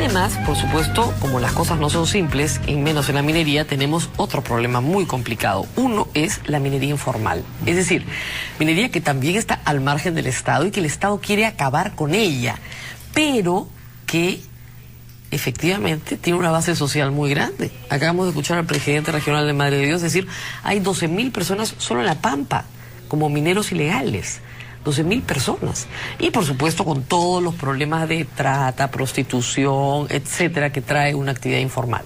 además, por supuesto, como las cosas no son simples, y menos en la minería, tenemos otro problema muy complicado. Uno es la minería informal. Es decir, minería que también está al margen del Estado y que el Estado quiere acabar con ella, pero que efectivamente tiene una base social muy grande. Acabamos de escuchar al presidente regional de Madre de Dios decir, hay 12.000 personas solo en La Pampa, como mineros ilegales. 12.000 personas. Y por supuesto con todos los problemas de trata, prostitución, etcétera, que trae una actividad informal.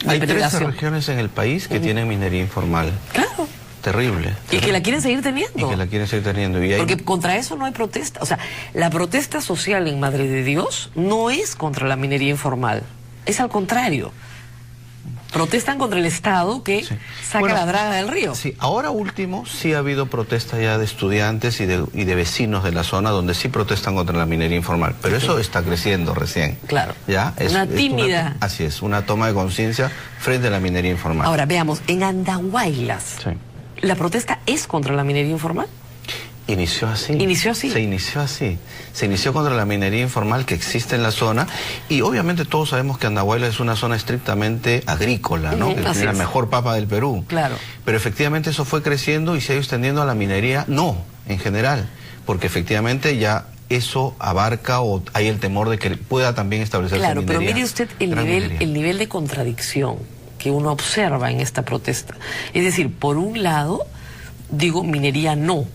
Hay 13 regiones en el país que tienen minería informal. Claro. Terrible. Y que la quieren seguir teniendo. Y que la quieren seguir teniendo. Y porque contra eso no hay protesta. O sea, la protesta social en Madre de Dios no es contra la minería informal. Es al contrario. Protestan contra el Estado que saca la draga del río. Sí, ahora último sí ha habido protestas ya de estudiantes y de vecinos de la zona donde sí protestan contra la minería informal. Pero eso está creciendo recién. Claro. ¿Ya? Una tímida. Así es, una toma de conciencia frente a la minería informal. Ahora, veamos, en Andahuaylas, ¿la protesta es contra la minería informal? Inició así. ¿Inició así? Se inició así. Se inició contra la minería informal que existe en la zona y obviamente todos sabemos que Andahuaylas es una zona estrictamente agrícola, ¿no? Que tiene la mejor papa del Perú. Claro. Pero efectivamente eso fue creciendo y se ha ido extendiendo a la minería, no, en general, porque efectivamente ya eso abarca o hay el temor de que pueda también establecerse minería. Claro, pero mire usted el nivel de contradicción que uno observa en esta protesta. Es decir, por un lado, digo minería no,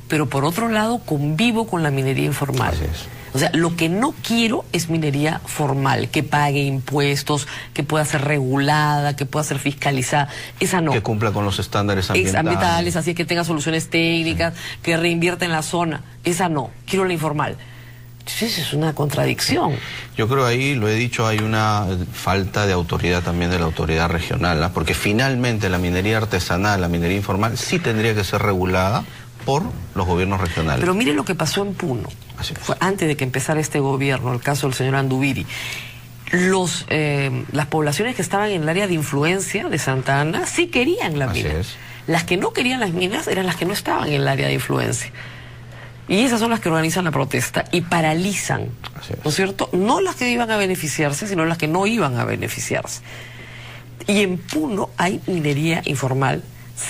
pero por otro lado convivo con la minería informal. Así es. O sea, lo que no quiero es minería formal, que pague impuestos, que pueda ser regulada, que pueda ser fiscalizada. Esa no. Que cumpla con los estándares ambientales. Así es que tenga soluciones técnicas, que reinvierta en la zona. Esa no. Quiero la informal. Entonces es una contradicción. Yo creo ahí, lo he dicho, hay una falta de autoridad también de la autoridad regional, ¿no? Porque finalmente la minería artesanal, la minería informal, sí tendría que ser regulada por los gobiernos regionales. Pero mire lo que pasó en Puno. Fue antes de que empezara este gobierno, el caso del señor Anduviri. Las poblaciones que estaban en el área de influencia de Santa Ana sí querían la mina. Las que no querían las minas eran las que no estaban en el área de influencia. Y esas son las que organizan la protesta y paralizan, ¿no es cierto? No las que iban a beneficiarse, sino las que no iban a beneficiarse. Y en Puno hay minería informal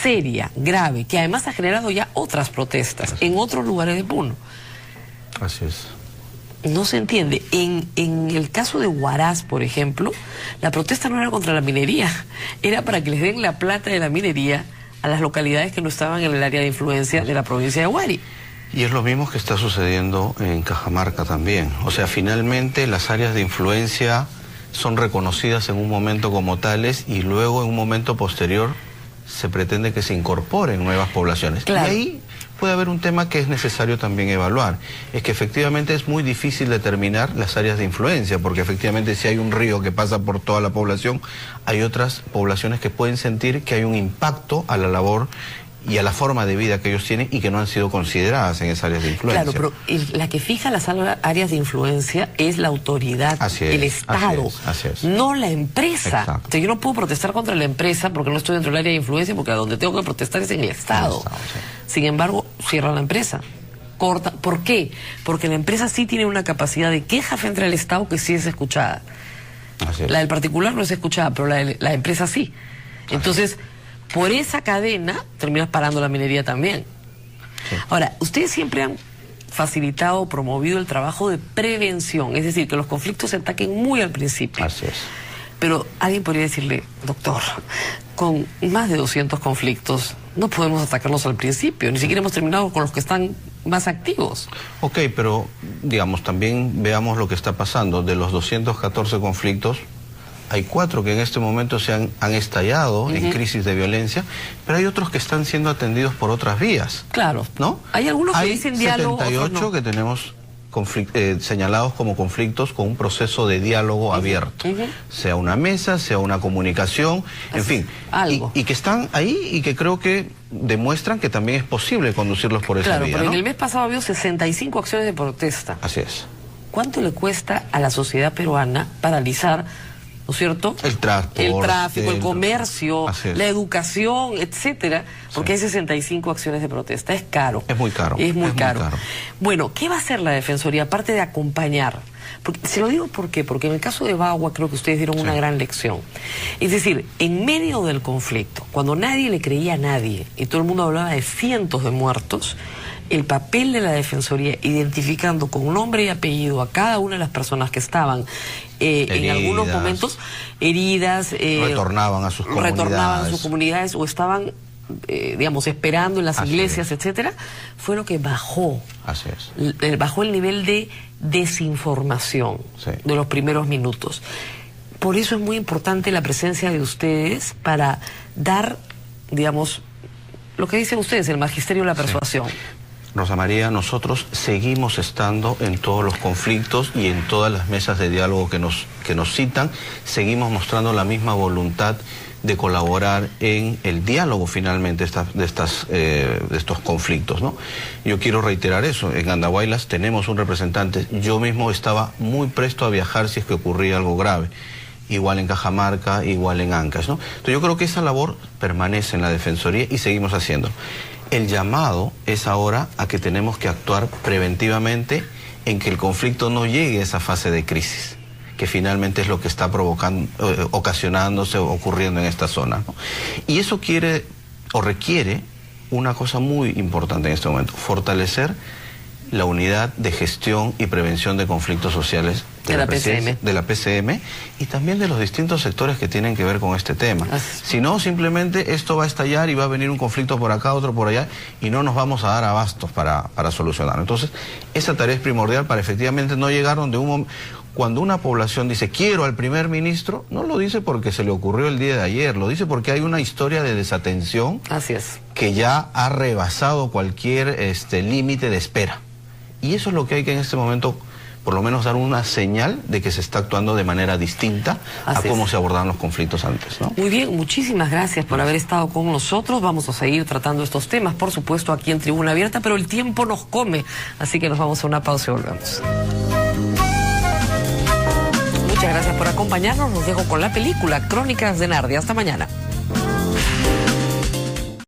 seria, grave, que además ha generado ya otras protestas en otros lugares de Puno. Así es. No se entiende. En el caso de Huaraz, por ejemplo, la protesta no era contra la minería, era para que les den la plata de la minería a las localidades que no estaban en el área de influencia de la provincia de Huari. Y es lo mismo que está sucediendo en Cajamarca también. O sea, finalmente las áreas de influencia son reconocidas en un momento como tales y luego en un momento posterior se pretende que se incorporen nuevas poblaciones. Claro. Y ahí puede haber un tema que es necesario también evaluar. Es que efectivamente es muy difícil determinar las áreas de influencia, porque efectivamente si hay un río que pasa por toda la población, hay otras poblaciones que pueden sentir que hay un impacto a la labor y a la forma de vida que ellos tienen y que no han sido consideradas en esas áreas de influencia. Claro, pero la que fija las áreas de influencia es la autoridad, el Estado, no la empresa. Entonces, yo no puedo protestar contra la empresa porque no estoy dentro del área de influencia, porque a donde tengo que protestar es en el Estado. Sin embargo, cierran la empresa. Corta. ¿Por qué? Porque la empresa sí tiene una capacidad de queja frente al Estado que sí es escuchada. La del particular no es escuchada, pero la empresa sí. Entonces, por esa cadena terminas parando la minería también. Ahora, ustedes siempre han facilitado o promovido el trabajo de prevención, es decir, que los conflictos se ataquen muy al principio. Así es. Pero alguien podría decirle, doctor, con más de 200 conflictos no podemos atacarlos al principio, ni siquiera hemos terminado con los que están más activos. Ok, pero digamos, también veamos lo que está pasando. De los 214 conflictos, hay 4 que en este momento se han estallado en crisis de violencia, pero hay otros que están siendo atendidos por otras vías. Claro. ¿No? Hay algunos que dicen diálogo. Hay 78 no. Que tenemos señalados como conflictos con un proceso de diálogo abierto. Sea una mesa, sea una comunicación, en fin. Algo. Y que están ahí y que creo que demuestran que también es posible conducirlos por esa vía. Claro, pero ¿no? en el mes pasado había 65 acciones de protesta. Así es. ¿Cuánto le cuesta a la sociedad peruana paralizar, ¿no es cierto? El tráfico, el comercio, la educación, etcétera, porque hay 65 acciones de protesta. Es caro. Es muy caro. Es muy caro. Bueno, ¿qué va a hacer la Defensoría, aparte de acompañar? Se lo digo porque en el caso de Bagua creo que ustedes dieron una gran lección. Es decir, en medio del conflicto, cuando nadie le creía a nadie y todo el mundo hablaba de cientos de muertos, el papel de la Defensoría, identificando con nombre y apellido a cada una de las personas que estaban en algunos momentos heridas, retornaban a sus comunidades o estaban digamos, esperando en las iglesias, etcétera, fue lo que bajó. Así es. Bajó el nivel de desinformación de los primeros minutos. Por eso es muy importante la presencia de ustedes para dar, digamos, lo que dicen ustedes, el magisterio de la persuasión. Rosa María, nosotros seguimos estando en todos los conflictos y en todas las mesas de diálogo que nos citan, seguimos mostrando la misma voluntad de colaborar en el diálogo finalmente de estos conflictos, ¿no? Yo quiero reiterar eso, en Andahuaylas tenemos un representante, yo mismo estaba muy presto a viajar si es que ocurría algo grave, igual en Cajamarca, igual en Ancash, ¿no? Entonces yo creo que esa labor permanece en la Defensoría y seguimos haciendo. El llamado es ahora a que tenemos que actuar preventivamente en que el conflicto no llegue a esa fase de crisis, que finalmente es lo que está provocando, ocasionándose, ocurriendo en esta zona, ¿no? Y eso quiere o requiere una cosa muy importante en este momento, fortalecer la unidad de gestión y prevención de conflictos sociales de la PCM y también de los distintos sectores que tienen que ver con este tema. Si no, simplemente esto va a estallar y va a venir un conflicto por acá, otro por allá, y no nos vamos a dar abastos para solucionarlo. Entonces, esa tarea es primordial para efectivamente no llegar donde cuando una población dice quiero al primer ministro, no lo dice porque se le ocurrió el día de ayer, lo dice porque hay una historia de desatención que ya ha rebasado cualquier límite de espera. Y eso es lo que hay que en este momento, por lo menos, dar una señal de que se está actuando de manera distinta a cómo se abordaban los conflictos antes, ¿no? Muy bien, muchísimas gracias por haber estado con nosotros. Vamos a seguir tratando estos temas, por supuesto, aquí en Tribuna Abierta, pero el tiempo nos come, así que nos vamos a una pausa y volvemos. Muchas gracias por acompañarnos. Los dejo con la película Crónicas de Narnia. Hasta mañana.